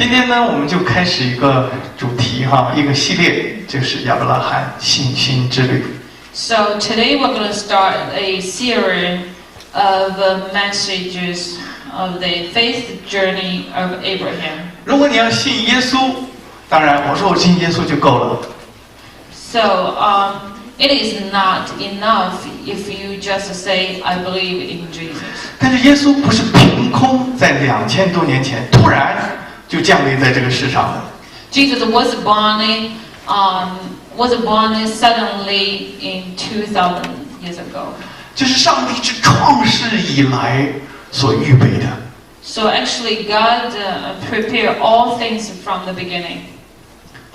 今天呢，我们就开始一个主题哈，一个系列，就是亚伯拉罕信心之旅。So today we're going to start a series of messages of the faith journey of Abraham. 如果你要信耶稣，当然我说我信耶稣就够了。So it is not enough if you just say I believe in Jesus. 但是耶稣不是凭空在2000多年前突然就降临在这个世上的。Jesus was born suddenly in 2000 years ago. 这是上帝自创世以来所预备的。So actually, God prepared all things from the beginning.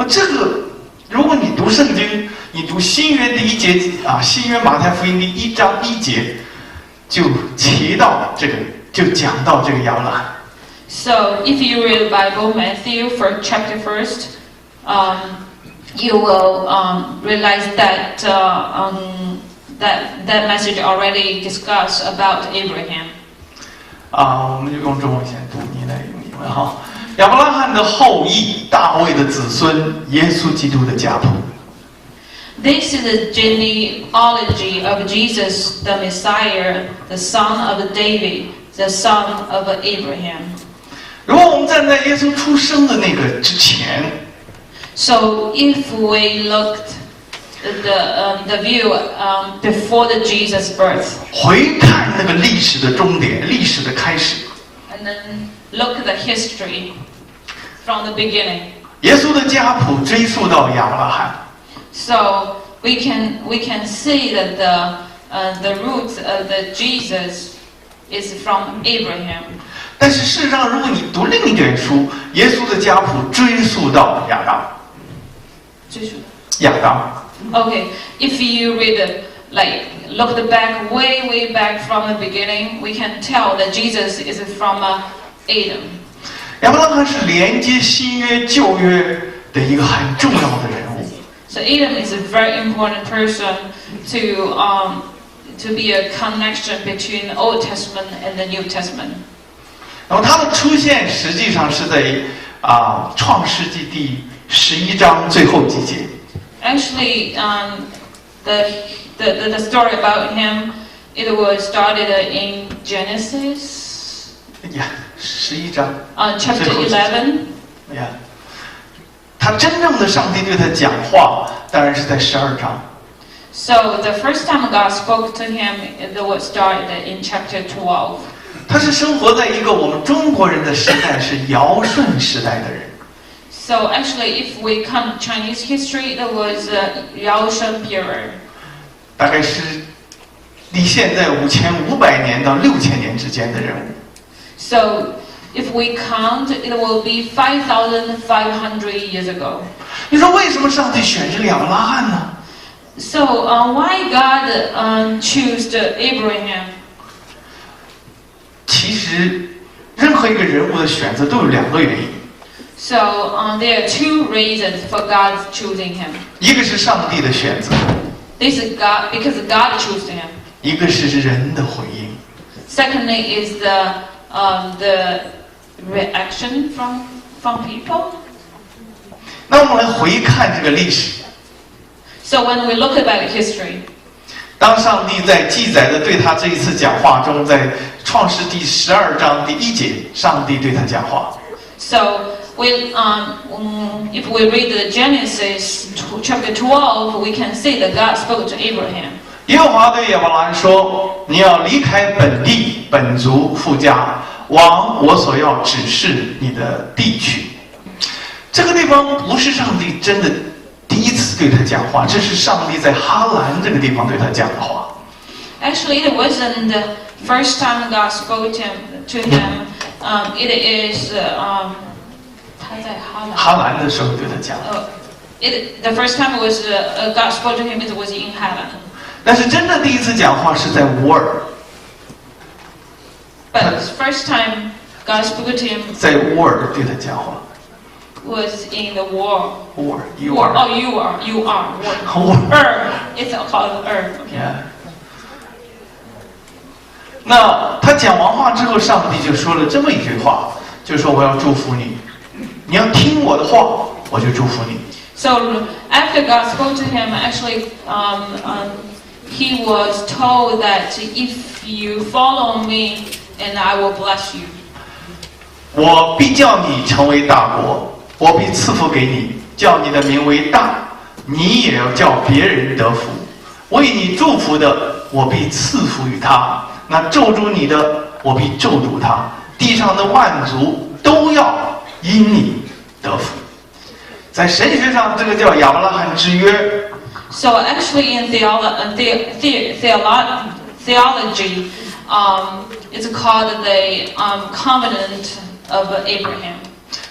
这个，如果你读圣经，你读新约第1节啊，新约马太福音第1章1节，就提到这个，就讲到这个亚伯拉罕。So if you read the Bible, Matthew, for chapter 1st, you will realize that that message already discussed about Abraham. 我们就用中文先读，你来用英文哈。亚伯拉罕的后裔，大卫的子孙，耶稣基督的家谱。This is the genealogy of Jesus, the Messiah, the son of David, the son of Abraham. 如果我们站在耶稣出生的那个之前 ，So if we looked at the view before the Jesus' birth, 回看那个历史的终点，历史的开始 and then look at the history from the beginning. 耶稣的家谱追溯到亚伯拉罕。So we can see that the roots of the Jesus is from Abraham. 但是事实上，如果你读另一卷书，耶稣的家谱追溯到亚当。亚当。Okay, if you read look back way back from the beginning, we can tell that Jesus is from Adam. 亚伯拉罕是连接新约旧约的一个很重要的人物。So Adam is a very important person to be a connection between the Old Testament and the New Testament. 然后他的出现实际上是在创世纪第11章最后几节。Actually, the story about him, it was started in Genesis. Yeah, 11章。Chapter 11. Yeah. 他真正的上帝对他讲话，当然是在12章。So the first time God spoke to him, it was started in chapter 12. 他是生活在一个我们中国人的时代，是尧舜时代的人。So actually, if we count Chinese history, there was Yao Shen period. 大概是离现在5500年到6000年之间的人物。So if we count, it will be 5,500 years ago. 你说为什么上帝选这个亚伯拉罕呢？ So why God chose Abraham? 其实，任何一个人物的选择都有2个原因。So there are 2 reasons for God choosing him. 一个是上帝的选择， This is God because God chose him. 一个是人的回应。 Secondly, is the reaction from people. 那我们来回看这个历史。So when we look about history, 当上帝在记载的对他这一次讲话中，在创世第12章第1节，上帝对他讲话。So if we read the Genesis chapter 12, we can see that God spoke to Abraham. 耶和华对亚伯拉罕说：“你要离开本地、本族、父家，往我所要指示你的地去。”这个地方不是上帝真的第一次对他讲话，这是上帝在哈兰这个地方对他讲的话。Actually, it wasn't the first time God spoke to him. It is 他在哈兰的时候对他讲。The first time it was God spoke to him. It was in heaven. 但是真的第一次讲话是在乌尔。But the first time God spoke to him 在乌尔对他讲话。Was in the war. War. You war. are. Oh, you are. You are. War. It's called earth. Okay. Yeah. 那他讲完话之后，上帝就说了这么一句话，就说我要祝福你，你要听我的话，我就祝福你。 So after God spoke to him, actually, he was told that if you follow me, and I will bless you. 我必叫你成为大国，我必赐福给你，叫你的名为大，你也要叫别人得福。为你祝福的，我必赐福于他；那咒诅你的，我必咒诅他。地上的万族都要因你得福。在神学上，这个叫亚伯拉罕之约。 So actually, in theology, it's called the covenant of Abraham.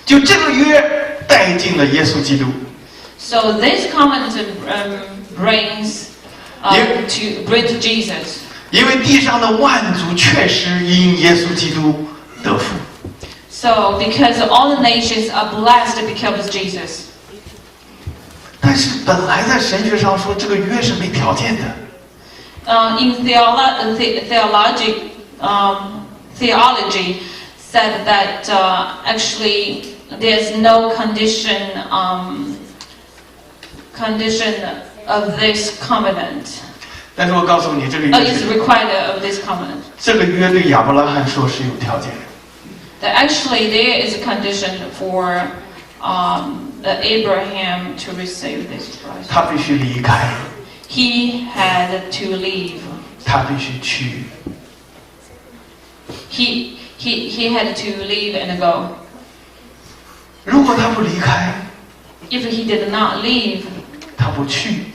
就这个约带进了耶稣基督。 So this covenant brings to Jesus. 因为地上的万族确实因耶稣基督得福。 So because all the nations are blessed because of Jesus. 但是本来在神学上说，这个约是没条件的。 In theology said that actually there's no condition of this covenant. 但是我告诉你，这个约 Is required of this covenant. 这个约对亚伯拉罕说是有条件的。 That actually there is a condition for Abraham to receive this blessing. 他必须离开， He had to leave. 他必须去。 He had to leave and go. 如果他不离开， If he did not leave, 他不去，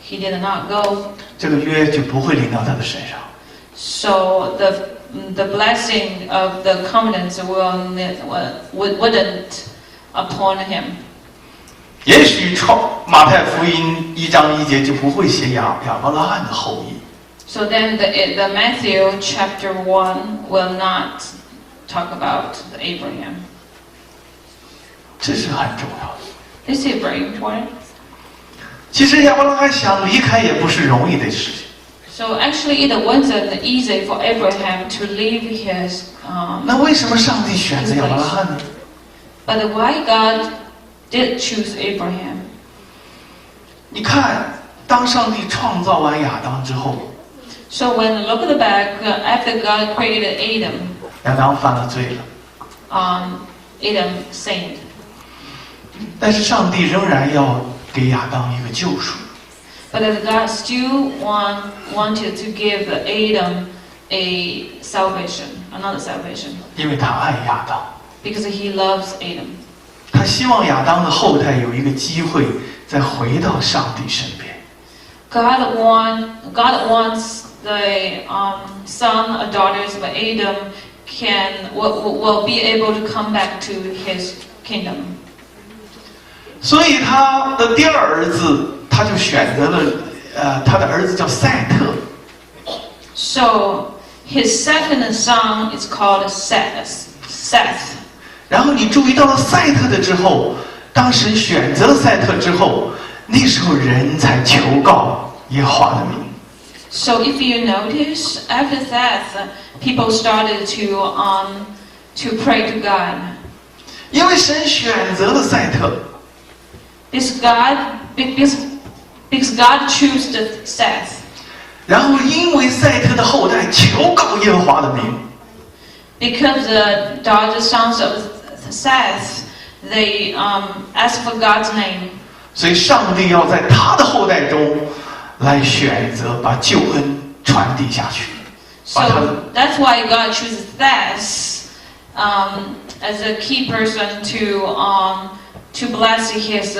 he did not go. 这个约就不会临到他的身上。 So the blessing of the covenants wouldn't upon him. 也许马太福音1章1节就不会写亚伯拉罕的后裔。 So then the Matthew chapter 1 will not talk about Abraham. 这是很重要的。 This is very important. 其实亚伯拉罕想离开也不是容易的事情。 So actually, it wasn't easy for Abraham to leave his. 那为什么上帝选择亚伯拉罕呢？ But why God did choose Abraham? 你看，当上帝创造完亚当之后， So when look at the back after God created Adam, 亚当犯了罪了， Adam sinned. 但是上帝仍然要给亚当一个救赎。 But God still wanted to give Adam a salvation, another salvation, 因为他爱亚当， because he loves Adam. 他希望亚当的后代有一个机会再回到上帝身边。 God wants the son or daughters of Adam will be able to come back to his kingdom. 所以他的第二儿子，他就选择了他的儿子叫赛特。 So his second son is called Seth. 然后你注意到了赛特的之后，当神选择了赛特之后，那时候人才求告耶和华的名。 So if you notice, after that, people started to pray to God. 因为神选择了赛特， Because God chose the Seth. 然后因为赛特的后代求告耶和华的名， Because the daughter sons of Seth, they asked for God's name. 所以上帝要在他的后代中来选择把救恩传递下去。 So that's why God chooses Seth as a key person to bless his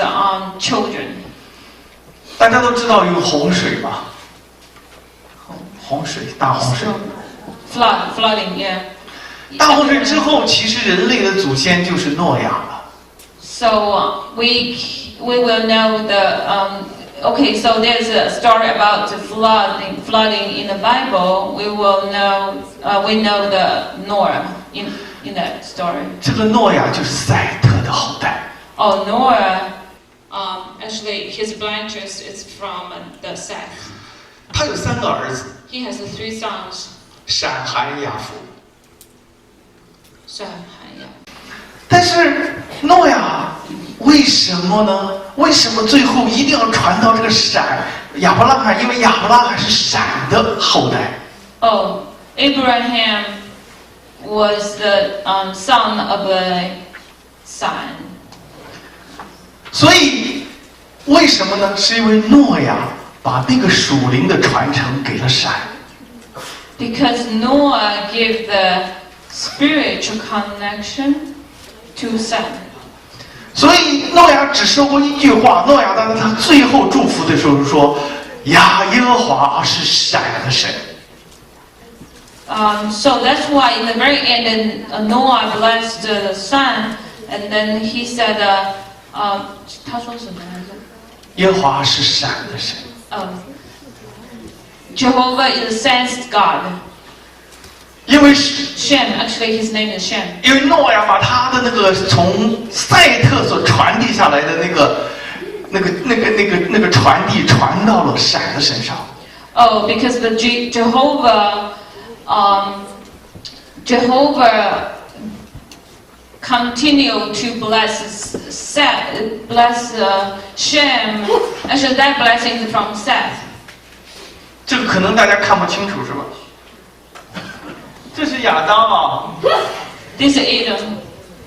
children. 大家都知道有洪水吧？洪水，大洪水。 Flooding, yeah. 大洪水之后，其实人类的祖先就是诺亚了。 So we will know okay, so there's a story about the flooding in the Bible. We know the Noah in that story. 这个诺亚就是赛特的后代。 Oh, Noah, actually his branches is from the Seth. 他有3个儿子， He has 3 sons. 闪、含、雅弗。但是诺亚为什么呢？为什么最后一定要传到这个闪亚伯拉罕？因为亚伯拉罕是闪的后代。Oh, Abraham was the son of a son. 所以为什么呢？是因为诺亚把那个属灵的传承给了闪。Because Noah gave the spiritual connection to Sam. 所以诺亚只说过一句话，诺亚在他最后祝福的时候说：“耶和华是闪的神。” So that's why in the very end, Noah blessed the son, and then he said, 他说什么来着？耶和华是闪的神。Jehovah is a sensed God. 因为 Shem, actually his name is Shem. 因为诺亚把他的那个从赛特所传递下来的那个传递传到了闪的身上。Oh, because the Jehovah continued to bless Seth, bless Shem. Actually, that blessing is from Seth. 这个可能大家看不清楚是吧？这是亚当啊， This is Adam.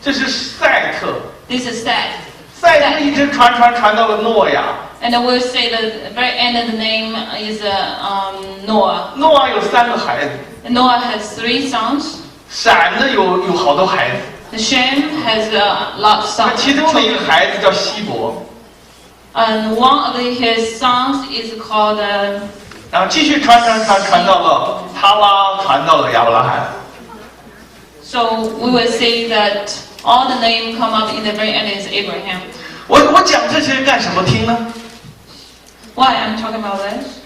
这是赛特， This is Seth. 赛特一直传到了诺亚。And I will say that the very end of the name is Noah. 诺亚有3个孩子， Noah has 3 sons. 闪呢有好多孩子， The Shem has a lot of 那 sons. 其中的一个孩子叫希伯， And one of his sons is called 然后继续传到了哈拉，传到了亚伯拉罕。So we will say that all the name come up in the very end is Abraham. 我讲这些干什么听呢？ Why I'm talking about this?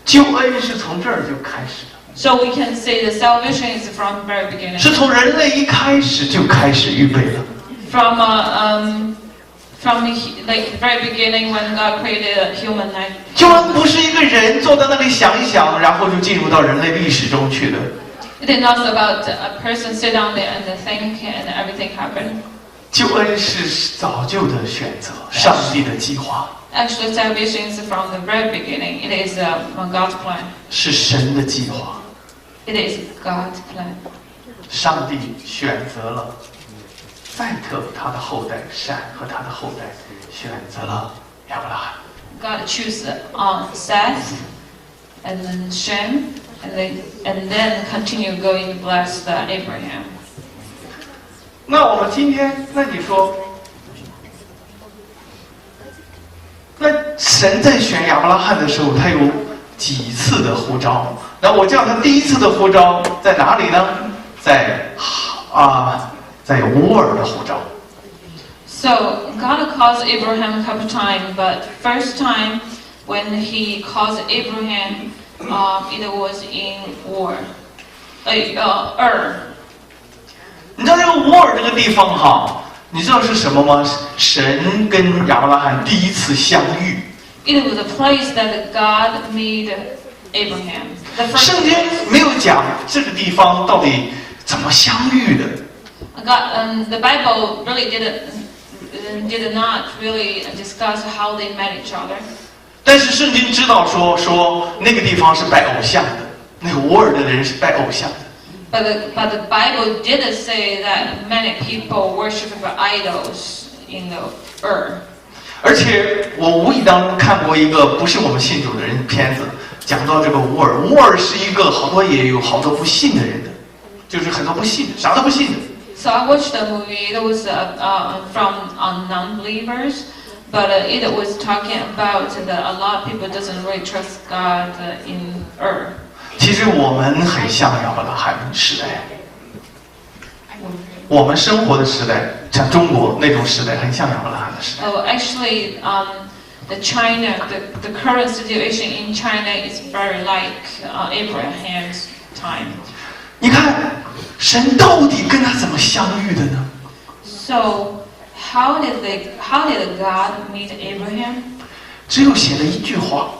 救恩是从这儿就开始的， So we can say the salvation is from the very beginning. 是从人类一开始就开始预备了。 From like very beginning when God created a human life. 救恩不是一个人坐在那里想一想，然后就进入到人类历史中去的。 It is not about a person sit down there and think and everything happen. 救恩是早就的选择，上帝的计划， Actually, salvation is from the very beginning. It is God's plan. 是神的计划。 It is God's plan. 上帝选择了赛特他的后代闪和他的后代，选择了亚伯拉罕。 God chooses Seth and then Shem and then continue going to bless Abraham. 那我们今天，那你说，那神在选亚伯拉罕的时候，他有几次的呼召？那我叫他第一次的呼召在哪里呢？在乌尔的呼召。 So God calls Abraham a couple times, but first time when He calls Abraham, it was in Ur. 你知道这个乌尔这个地方哈，你知道是什么吗？神跟亚伯拉罕第一次相遇。 It was a place that God made Abraham. The first 圣经 place. 没有讲这个地方到底怎么相遇的。 The Bible really did not really discuss how they met each other. 但是圣经知道说那个地方是拜偶像的，那个乌尔的人是拜偶像的。 But the Bible did say that many people worship idols in the earth. 而且我无意当中看过一个不是我们信主的人片子，讲到这个乌尔。乌尔是一个也有好多不信的人的，就是很多不信的，啥都不信的。 So I watched the movie. It was from non-believers, but it was talking about that a lot of people doesn't really trust God in earth. 其实我们很像亚伯拉罕时代，我们生活的时代，像中国那种时代，很像亚伯拉罕的时代。 Oh, actually, the current situation in China is very like Abraham's time. 你看，神到底跟他怎么相遇的呢？ So how did God meet Abraham? 只有写了一句话：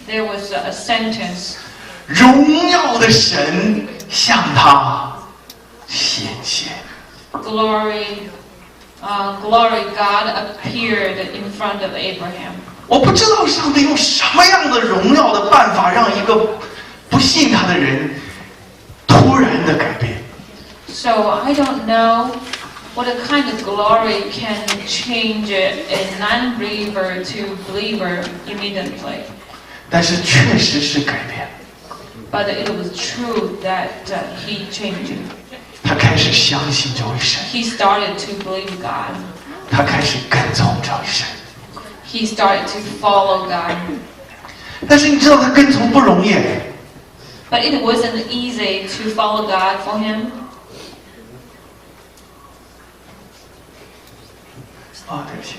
There was a sentence. 荣耀的神向他显现。glory God appeared in front of Abraham. 我不知道上帝用什么样的荣耀的办法，让一个不信他的人突然的改变。So I don't know what kind of glory can change a non-believer to believer immediately. 但是确实是改变。But it was true that he changed. 他开始相信这位神。He started to believe God. 他开始跟从这位神。He started to follow God. 但是你知道他跟从不容易。But it wasn't easy to follow God for him. 对不起，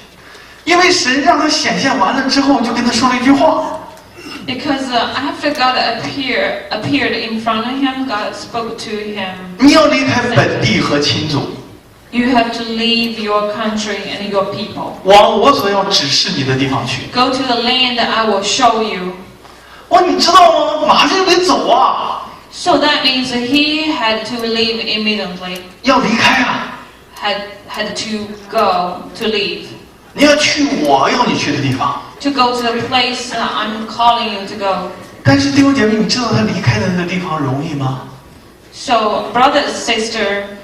因为神让他显现完了之后，就跟他说了一句话。Because after God appeared in front of him, God spoke to him. 你要离开本地和亲族。You have to leave your country and your people. 往我所要指示你的地方去。Go to the land that I will show you. 你知道吗？马上就得走啊。So that means he had to leave immediately. 要离开啊。Had to go to leave. 你要去我要你去的地方。To go to the place I'm calling you to go. 但是弟兄姐妹，你知道他离开的那个地方容易吗？ So, brother and sister,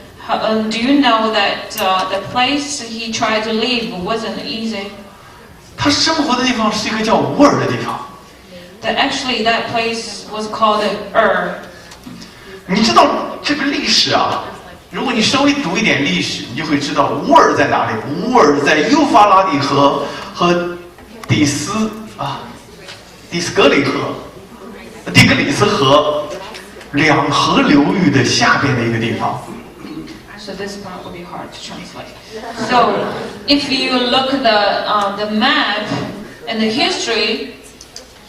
do you know that the place he tried to leave wasn't easy? 他生活的地方是一个叫乌尔的地方。That actually that place was called Ur. 你知道这个历史啊？如果你稍微读一点历史，你就会知道乌尔在哪里。乌尔在幼发拉底河和底斯格里斯河两河流域的下边的一个地方。So this part will be hard to translate. So if you look at the map and the history,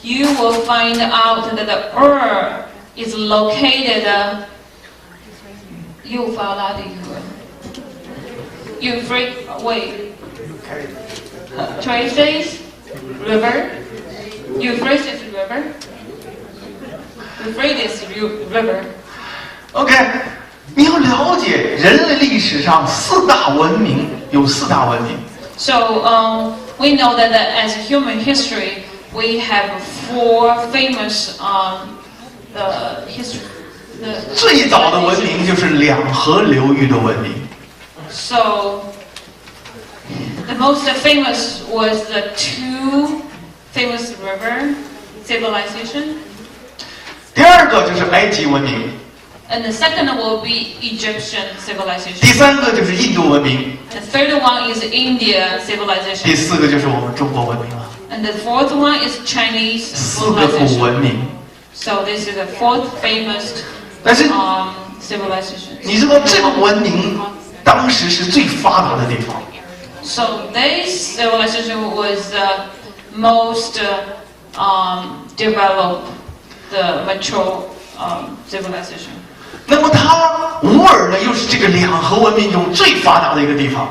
you will find out that the Ur is located. Euphrates River. Euphrates River. OK， 你要了解人类历史上四大文明，有四大文明。So we know that as human history, we have four famous history. 最早的文明就是两河流域的文明。So the most famous was the two famous river civilization. 第二个就是埃及文明。And the second will be Egyptian civilization. 第三个就是印度文明。The third one is India civilization. 第四个就是我们中国文明了。And the fourth one is Chinese civilization. 四个古文明。So this is the fourth famous civilization. 你知道这个文明当时是最发达的地方。So this civilization was the most developed, the mature civilization. 那么它乌尔呢，又是这个两河文明中最发达的一个地方。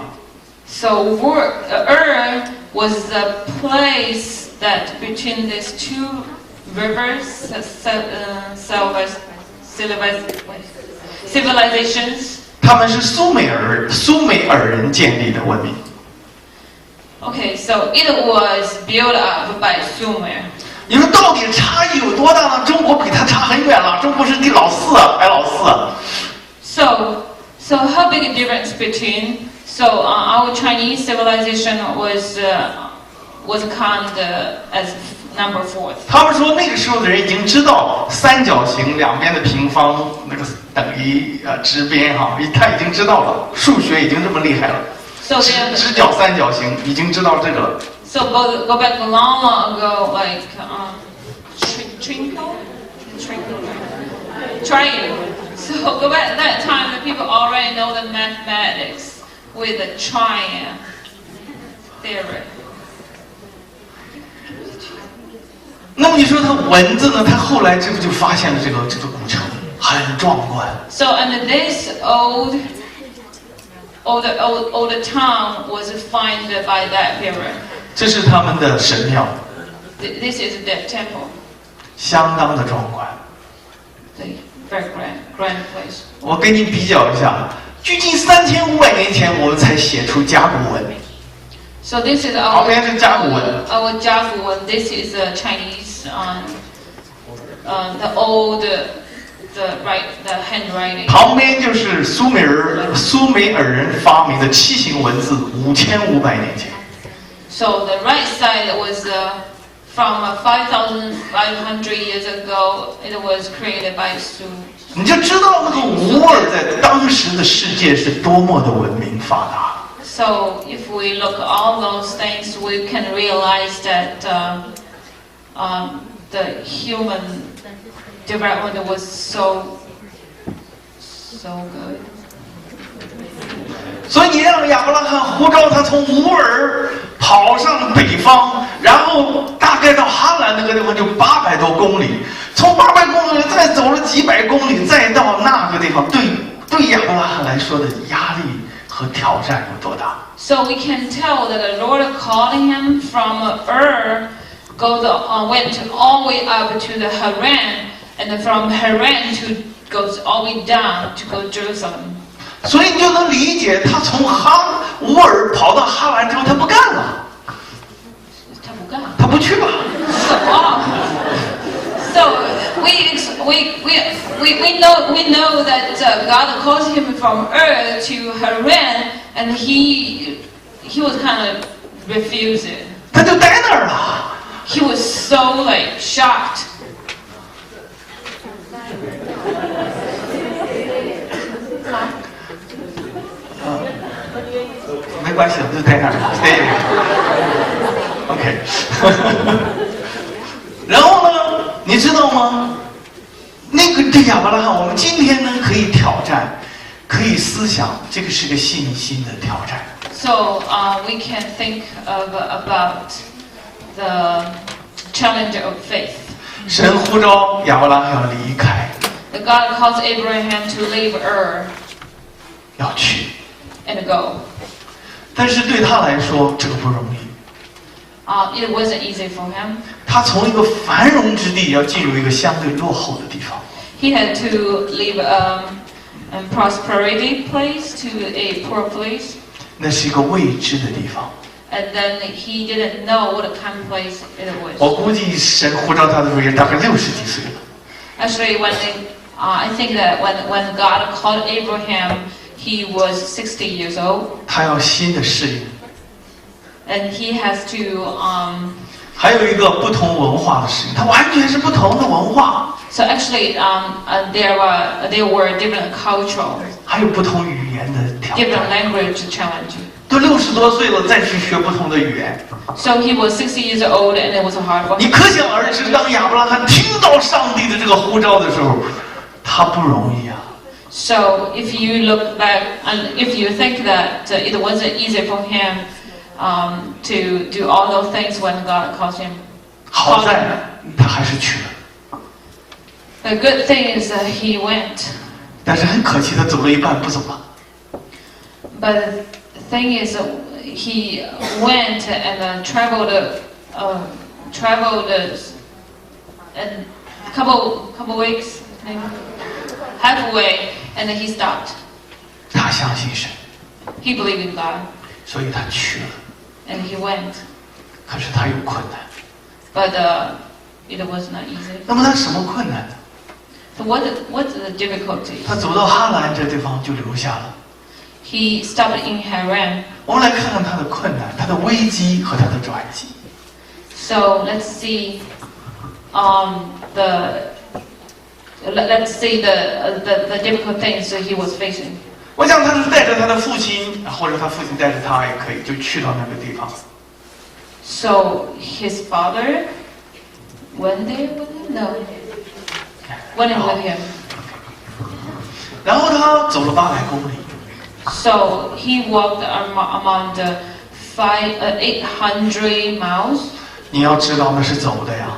So Ur was the place that between these two rivers, civilizations. 他们是苏美尔人建立的文明。Okay, so it was built up by Sumer. 你说到底差异有多大呢？中国比它差很远了，中国是第老四，排老四。So how big a difference between? So our Chinese civilization was counted as number 4. 他们说那个时候的人已经知道三角形两边的平方那个等于直边哈，他已经知道了，数学已经这么厉害了。So 直角三角形已经知道这个了。So go back long ago, like triangle. So go back that time, the people already know the mathematics with the triangle theory. 那么你说它文字呢？它后来这不就发现了这个古城很壮观。So and this old town was found by that period. 这是他们的神庙。This is the temple. 相当的壮观。The very grand place. 我跟你比较一下，距今3500年前，我们才写出甲骨文。 So this is 旁边是甲骨文。 our Jaguar. This is the Chinese, the old, the handwriting. 旁边就是苏美尔人发明的楔形文字，5500年前。 So the right side was from 5,500 years ago. It was created by Su. 你就知道那个乌尔在当时的世界是多么的文明发达。 So if we look at all those things, we can realize that the human development was so good. 所以你让亚伯拉罕呼召他从乌尔跑上北方，然后大概到哈兰那个地方就800多公里，从800公里再走了几百公里，再到那个地方，对亚伯拉罕来说的压力和挑战有多大？ So we can tell that the Lord calling him from went all the way up to the Haran, and then from Haran goes all the way down to go to Jerusalem. 所以你就能理解，他从乌尔跑到哈兰之后，他不干了，他不去了。 So we know that God calls him from to Haran, and he was kind of refusing. 他就待那儿了。 He was so shocked. 没关系，我就待那儿。OK。然后呢，你知道吗？那个对亚伯拉罕，我们今天呢可以挑战，可以思想，这个是个信心的挑战。 So we can think about the challenge of faith. 神呼召亚伯拉罕要离开， The God calls Abraham to leave要去， and go. 但是对他来说这个不容易。 It wasn't easy for him. 他从一个繁荣之地要进入一个相对落后的地方。 He had to leave a prosperity place to a poor place. 那是一个未知的地方。 And then he didn't know what kind of place it 我 was. 估计神呼召他的时候也大概60几岁了。 Actually, I think that when God called Abraham, he was 60 years old, 他要新的适应， and he has to. 还有一个不同文化的适应，他完全是不同的文化， So actually, there were different cultural, 还有不同语言的挑 different 战。 language challenge. 都60多岁了，再去学不同的语言， So he was 60 years old, and it was hard for 你 him. 可想而知，当亚伯拉罕听到上帝的这个呼召的时候，他不容易啊。 So if you look back and if you think that it wasn't easy for him to do all those things when God calls him. 好在他还是去了， The good thing is that he went. 但是很可惜，他走了一半不走了。 But the thing is, he went and traveled a couple weeks, maybe, halfway, and then he stopped. 他相信神， He believed in God, 所以他去了。 and he went. 可是他有困难， But it was not easy. 那么他什么困难呢？ So what's the difficulty? 他走到哈兰这地方就留下了。 He stopped in Haran. 我们来看看他的困难、他的危机和他的转机。 So let's see the difficult things that he was facing. 我想他是带着他的父亲，或者他父亲带着他也可以，就去到那个地方。 So his father went there with him? No. Went in with him. 然后他走了800公里， So he walked among the 800 miles. 你要知道那是走的呀。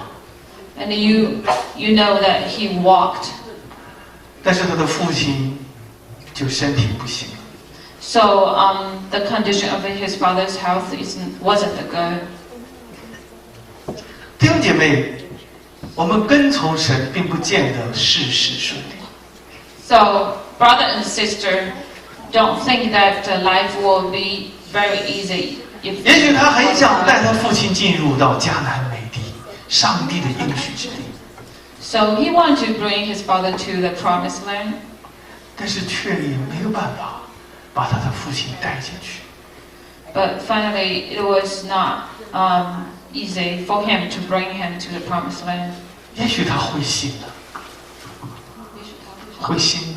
And you know that he walked. 但是他的父亲就身体不行， So the condition of his father's health wasn't good. 弟兄姐妹，我们跟从神并不见得事事顺利。 So brother and sister, don't think that life will be very easy. 也许他很想带他父亲进入到迦南美地，上帝的应许之地。So he wanted to bring his father to the promised land. 但是却也没有办法把他的父亲带进去。But finally, it was not easy for him to bring him to the promised land. 也许他灰心了，灰心。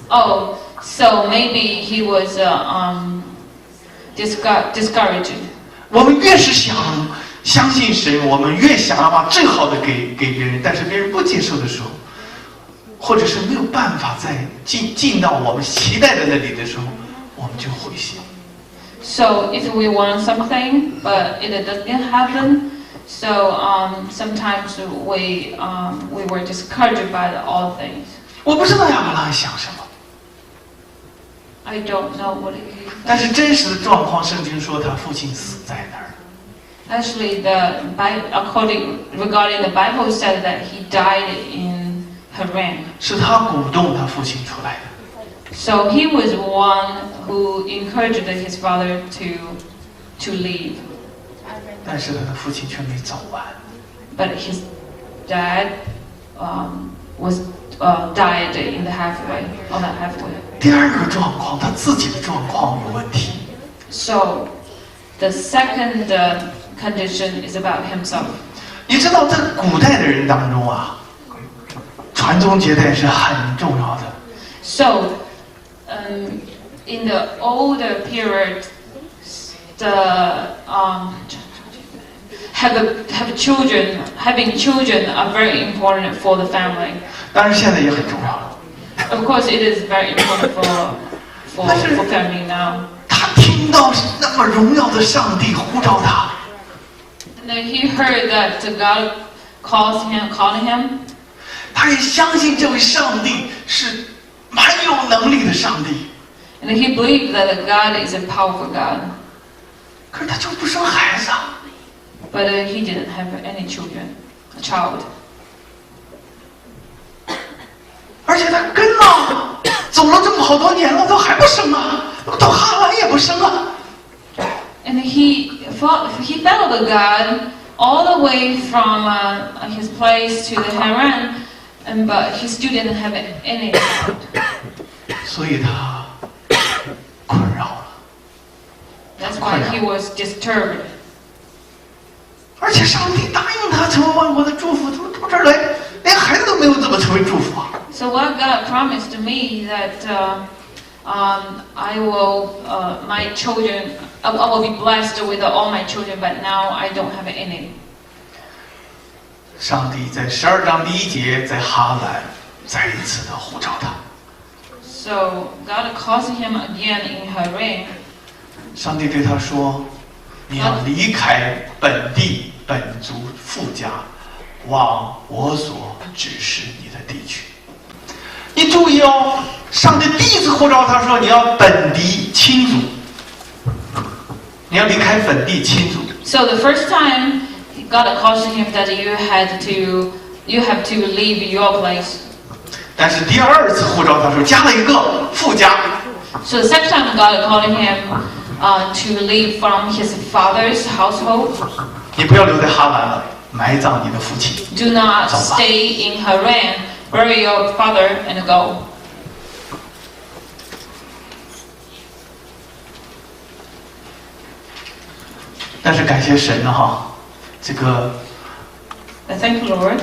Oh, so maybe he was discouraged. 我们越是相信神，我们越想要把最好的给别人，但是别人不接受的时候，或者是没有办法再进到我们期待的那里的时候，我们就灰心。So if we want something, but it doesn't happen, so sometimes we were discouraged by all things. 我不知道亚伯拉罕想什么。I don't know what he. 但是真实的状况，圣经说他父亲死在那儿。Actually, regarding the Bible said that he died in Haran. 是他鼓动他父亲出来的。So he was one who encouraged his father to leave. 但是他的父亲却没走完。But his dad was died in the halfway. On the halfway. 第二个状况，他自己的状况有问题。So the second condition is about himself. 你知道，在古代的人当中啊，传宗接代是很重要的。So, in the older period, having children are very important for the family. 当然，现在也很重要了。Of course, it is very important for family now. 他听到那么荣耀的上帝呼召他。And then he heard that God calling him. 他也相信这位上帝是蛮有能力的上帝。And he believed that God is a powerful God. 可是他就不生孩子啊。But he didn't have any child. 而且他跟了，走了这么好多年了，都还不生啊，到哈兰也不生啊。And he followed God all the way from his place to the Haran, but he still didn't have any child. 所以他困扰了。That's why he was disturbed. 而且上帝答应他成为万国的祝福，怎么到这儿来连孩子都没有，怎么成为祝福啊？ So what God promised me that I will my children I will be blessed with all my children, but now I don't have any. 上帝在12章第1节在哈兰再一次的呼召他。So God calls him again in Haran. 上帝对他说：“你要离开本地本族父家，往我所指示你的地去。”你注意哦，上帝第一次呼召他说：“你要本地亲族，你要离开本地亲族。” So the first time God cautioned him that you have to leave your place. 但是第二次呼召他说，加了一个父家。So the second time God called him to leave from his father's household. 你不要留在哈兰了，埋葬你的父亲。 Do not stay in Haran. Bury your father and go. 但是感谢神哈，这个 Thank you, Lord.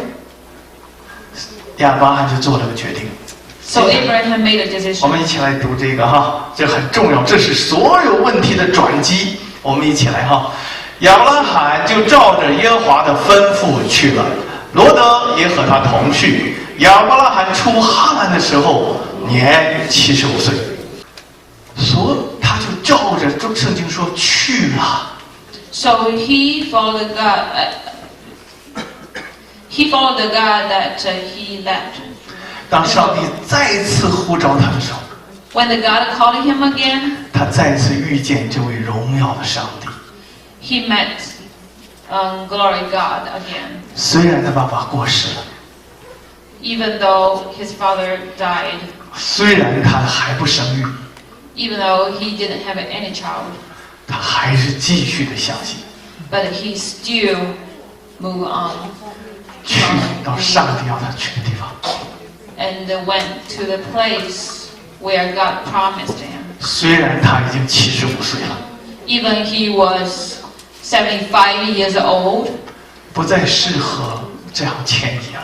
亚伯拉罕就做了个决定。So Abraham made a 我 decision. 们一起来读这个哈，这很重要，这是所有问题的转机。我们一起来哈，亚伯拉罕就照着耶和华的吩咐去了，罗德也和他同去。亚伯拉罕出哈兰的时候年75岁，他就照着圣经说去了。So he followed God. He followed the God that he left. 当上帝再次呼召他的时候， When the God called him again, 他再次遇见这位荣耀的上帝。he met glory God again. 虽然他爸爸过世了， Even though his father died, 虽然他还不生育， even though he didn't have any child. 他还是继续的相信， But he still moved on 去到上帝要他去的地方。 and went to the place where God promised him. 虽然他已经75岁了， Even he was 75 years old, 不再适合这样迁移了，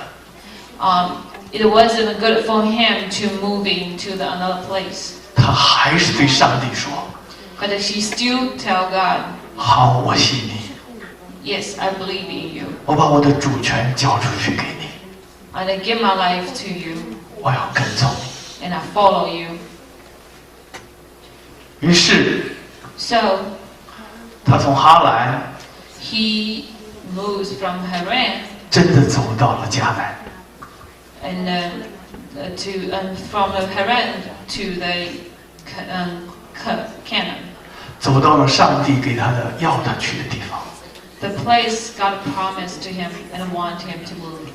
it wasn't good for him to move into another place. 他还是对上帝说 But he still tell God, 好，我信你， yes, I believe in you. 我把我的主权交出去给你， And I give my life to you, 我要跟从。 and I follow you. 于是 So 他从哈兰 he moves from Haran 真的走到了迦南。 and from the Haran to the Canaan, 走到了上帝给他的要他去的地方。 the place God promised to him and want him to move.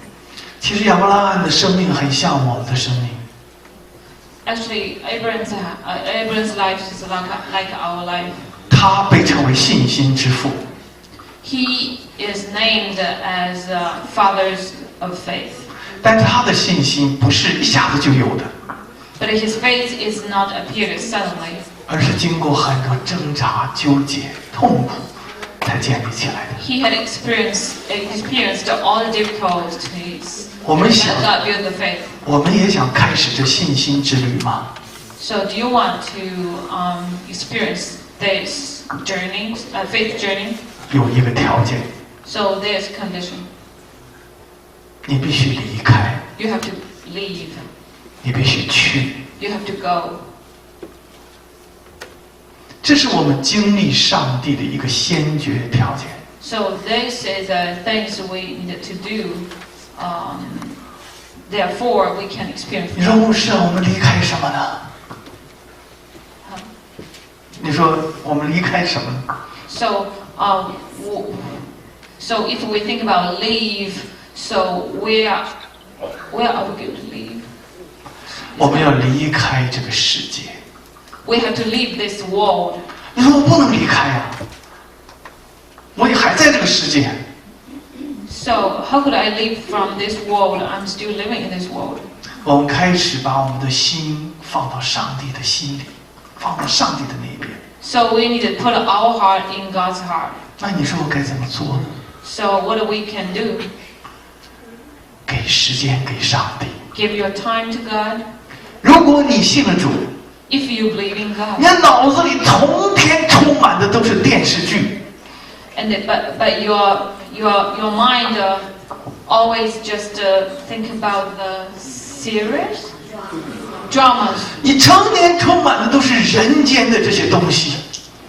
其实亚伯拉罕的生命很像我们的生命， Actually, Abraham's life is like our life. 他被称为信心之父。 He is named as fathers of faith. 但是他的信心不是一下子就有的， But his faith is not appeared suddenly. 而是经过很多挣扎、纠结、痛苦才建立起来的。 He had experienced all the difficulties. 我们想 And God built the faith. 我们也想开始这信心之旅吗？ So, do you want to experience this journey, faith journey? 有一个条件， So, there's condition. 你必须离开， You have to leave. 你必须去。 You have to go. 这是我们经历上帝的一个先决条件。 So, this is things we need to do. Therefore, we can experience. 你说牧师，我们离开什么呢？你说我们离开什么呢？ So, so if we think about leave, so where are we going to leave? 我们要离开这个世界。 We have to leave this world. 你说我不能离开呀、我也还在这个世界。 So how could I leave from this world? I'm still living in this world. 我们开始把我们的心放到上帝的心里，放到上帝的那边。 So we need to put our heart in God's heart. 那你说我该怎么做呢？ So what we can do? 给时间给上帝。 Give your time to God. 如果你信了主， If you believe in God. 你的脑子里通天充满的都是电视剧。 But your mind always just think about the series, dramas. 你成年充满的都是人间的这些东西。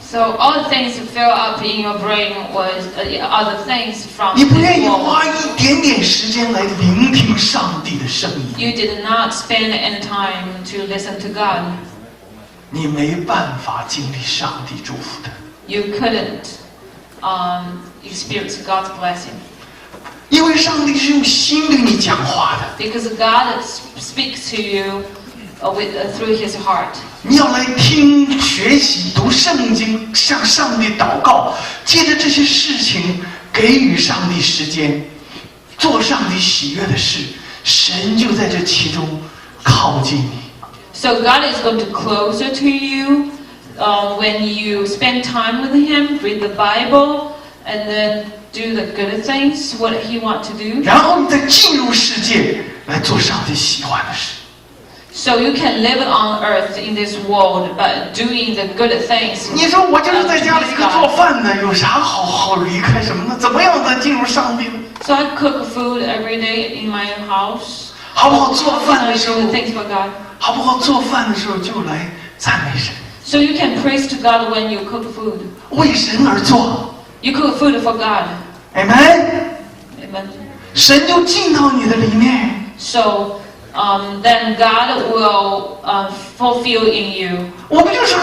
So all the things that fill up in your brain was other things from 你不 this 愿意 world. 花一点点时间来聆听上帝的声音， You did not spend any time to listen to God. 你没办法经历上帝祝福的。 You couldn't experience God's blessing 因为上帝是用心对你讲话的， because God speaks to you through His heart. 你要来听、学习、读圣经，向上帝祷告，借着这些事情给予上帝时间，做上帝喜悦的事，神就在这其中靠近你。 So God is going to closer to you when you spend time with Him, read the Bible, and then do the good things, what He wants to do. 然后你再进入世界来做上帝喜欢的事。 So you can live on earth in this world, but doing the good things. 你说我就是在家里一个做 God. 饭的，有啥好离开什么呢？怎么样才进入上帝呢？ So I cook food every day in my house. 好不好做饭 I 的时候 do， things for God. 好不好做饭的时候就来赞美神， So you can praise to God when you cook food. 为神而做。 You cook food for God. Amen。 Amen. 神就进到你的里面。 So then God will fulfill in you. 我们就是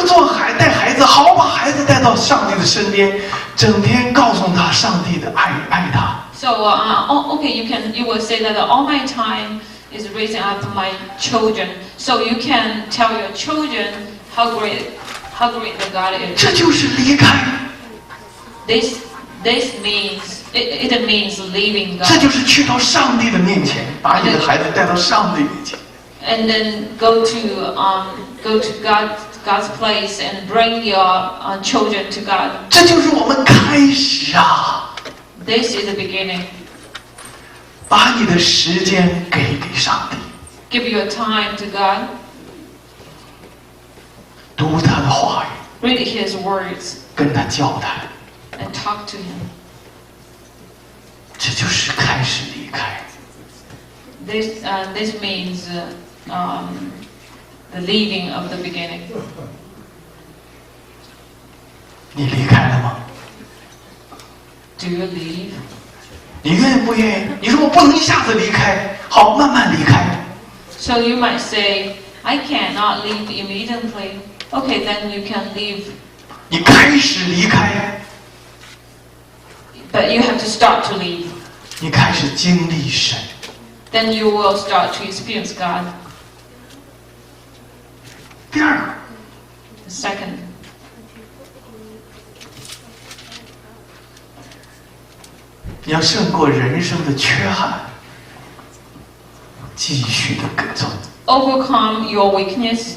带孩子，好把孩子带到上帝的身边，整天告诉他上帝的爱他。 So okay, you will say that all my time is raising up my children. So you can tell your children how great how great the God is. 这就是离开， This means it means leaving 这 God 就是去到上帝的面前，把你的孩子带到上帝面前。 and then go to God's place and bring your children to God. 这就是我们开始啊！ This is the beginning. 把你的时间给上帝， Give your time to God. 读他的话语， Read His words 跟他交谈， and talk to Him. 这就是开始离开。 This means the leaving of the beginning. 你离开了吗？ Do you leave? 你愿意不愿意？你说我不能一下子离开，好，慢慢离开。 So you might say, I cannot leave immediately. Okay, then you can leave. 你开始离开， But you have to start to leave. 你开始经历神。 Then you will start to experience God. 第二个， Second, 你要胜过人生的缺憾，继续的跟从。 overcome your weakness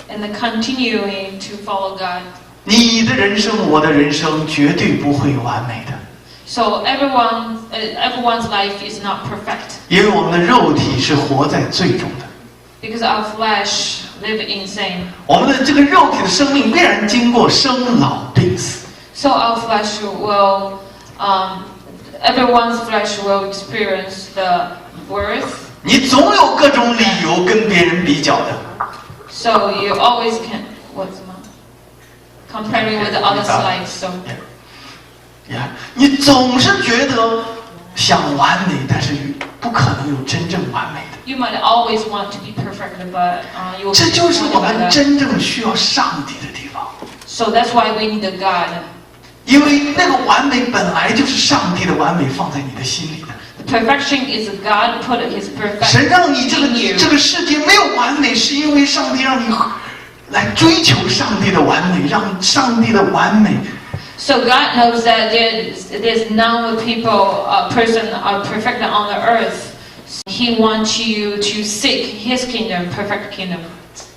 and continuing to follow God. 你的人生，我的人生绝对不会完美的， So everyone's life is not perfect 因为我们的肉体是活在罪中的。 because our flesh live in sin. 我们的这个肉体的生命必然经过生老病死。 So our flesh will, everyone's flesh will experience the birth. 你总有各种理由跟别人比较的。 So you always can comparing with the other side. So 你总是觉得想完美，但是不可能有真正完美的。 you might always want to be perfect, but you will 这 be 就是我 disappointed by 们 that. 真正需要上帝的地方， So that's why we need a God. 因为那个完美本来就是上帝的完美放在你的心里的。 Perfection is God put His 神 perfect 让你 in you. 这个世界没有完美，是因为上帝让你来追求上帝的完美，让上帝的完美。 So God knows that there's no person are perfect on the earth. He wants you to seek His kingdom, perfect kingdom,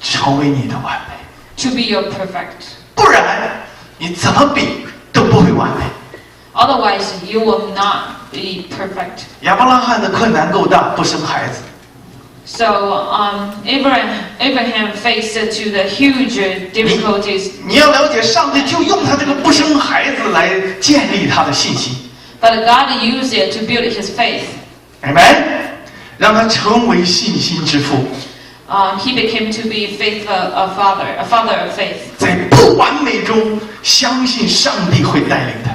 成为你的完美， to be your perfect. 不然你怎么比都不会完美。 Otherwise, you will not be perfect. 亚伯拉罕的困难够大，不生孩子。 So Abraham faced to the huge difficulties, 你要了解，上帝就用他这个不生孩子来建立他的信心。 but God used it to build his faith. Amen， 让他成为信心之父， He became to be a father of faith. 在不完美中相信上帝会带领他。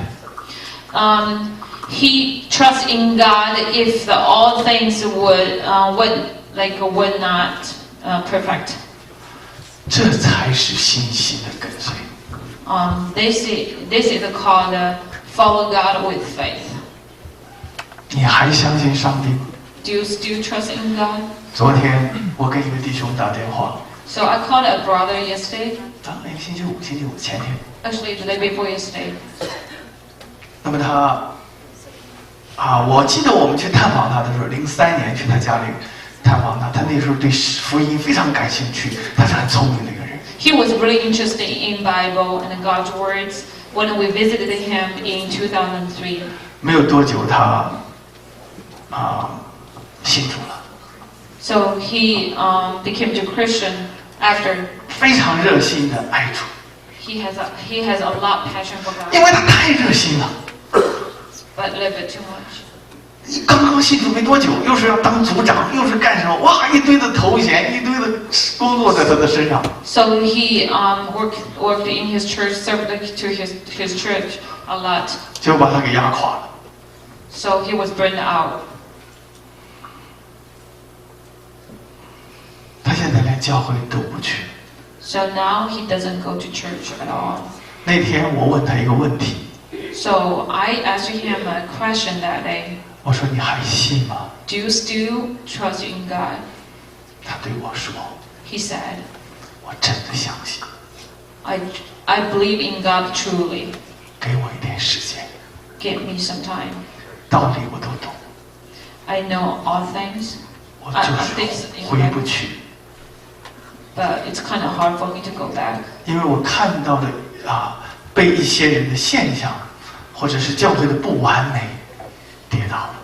He trusts in God if all things would not perfect. 这才是信心的跟随。 This is called follow God with faith. 你还相信上帝吗？ Do you still trust in God? 昨天我给一个弟兄打电话， So I called a brother yesterday. 星期五前天。 Actually, the day before yesterday. 那么我记得我们去探访他的时候，03年去他家里探访他，他那时候对福音非常感兴趣，他是很聪明的一个人。 He was really interested in Bible and God's words when we visited him in 2003. 没有多久他信主了， So he became a Christian after. 非常热心的爱主， He has a lot of passion for God, 因为他太热心了。 but a little bit too much. 刚刚信主没多久，又是要当组长，又是干什么？哇，一堆的头衔，一堆的工作在他的身上。 So he worked in his church, served to his church a lot. 就把他给压垮了。 So he was burned out. 他现在连教会都不去。 So now he doesn't go to church at all. 那天我问他一个问题， So I asked him a question that day. 我说你还信吗？ Do you still trust in God? 他对我说， He said, 我真的相信。I believe in God truly. 给我一点时间， Give me some time. 道理我都懂， I know all things, 我就是回不去， but it's kind of hard for me to go back. 因为我看到的被一些人的现象，或者是教会的不完美跌倒了。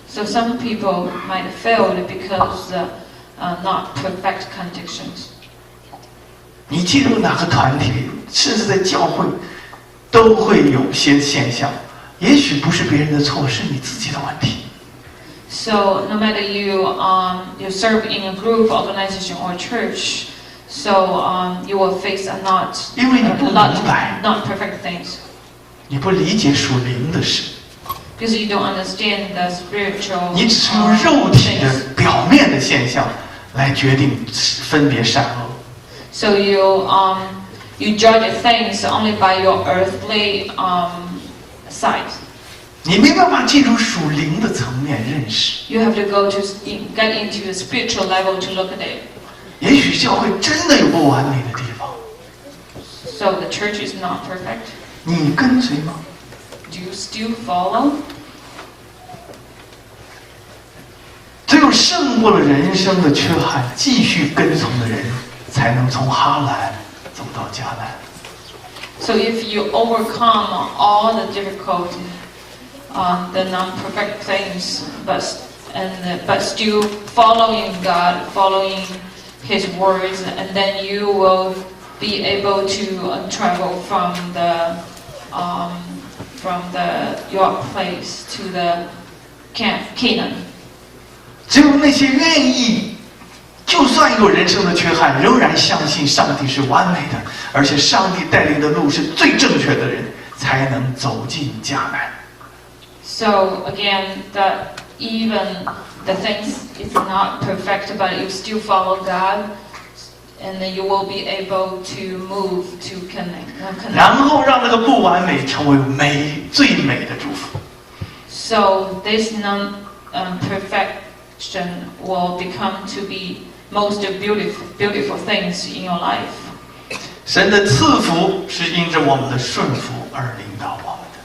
So some people might have failed because not perfect conditions. 你进入哪个团体，甚至在教会，都会有些现象，也许不是别人的错，是你自己的问题。 So no matter you serve in a group, organization, or church, so you will face a lot 因为你不明白， not perfect things. 你不理解属灵的事， Because you don't understand the spiritual 你只是用肉体的 things. 表面的现象来决定分别善恶。 So you judge things only by your earthly sight. 你没办法进入属灵的层面认识。 You have to go to get into the spiritual level to look at it. 也许教会真的有不完美的地方， So the church is not perfect. 你跟随吗？ Do you still follow? 只有胜过了人生的缺憾，继续跟从的人，才能从哈兰走到迦南。 So if you overcome all the difficulty, the non-perfect things, but still following God, following His words, and then you will be able to travel from your place to the Canaan. 只有那些愿意，就算有人生的缺憾，仍然相信上帝是完美的，而且上帝带领的路是最正确的人，才能走进迦南。 So again, that even the things is not perfect, but you still follow God, and then you will be able to move to Canaan. 然后让那个不完美成为最美的祝福。 So this non-perfection will become to be most beautiful things in your life. 神的赐福是因着我们的顺服而领导我们的。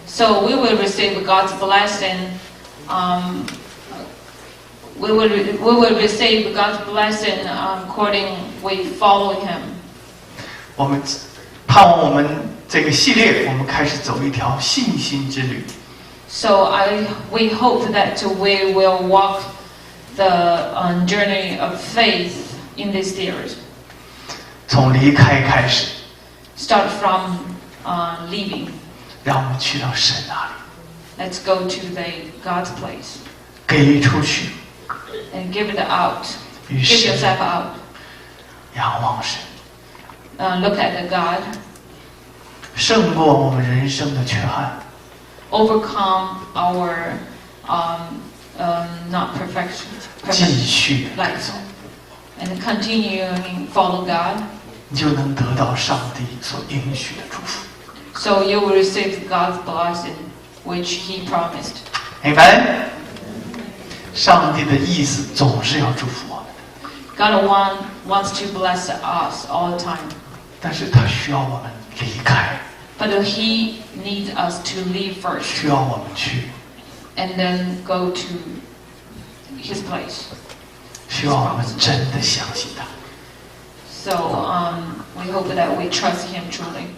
So we will receive God's blessing. We will receive God's blessing according we follow Him. 我们盼望我们这个系列，我们开始走一条信心之旅。 So we hope that we will walk the journey of faith in this series. 从离开开始， Start from leaving. 让我们去到神那里， Let's go to God's place 给予出去， and give it out. 与 Give 神 yourself out. 仰望神， Look at the God. 胜过我们人生的缺憾， Overcome our not perfect 继续的跟 life 从， and continue and follow God. 你就能得到上帝所应许的祝福。 So you will receive God's blessing, which He promised. 明白？上帝的意思总是要祝福我们的， God wants to bless us all the time, 但是他需要我们离开， but He needs us to leave first 需要我们去， and then go to His place. 需要我们真的相信他。 So we hope that we trust Him truly.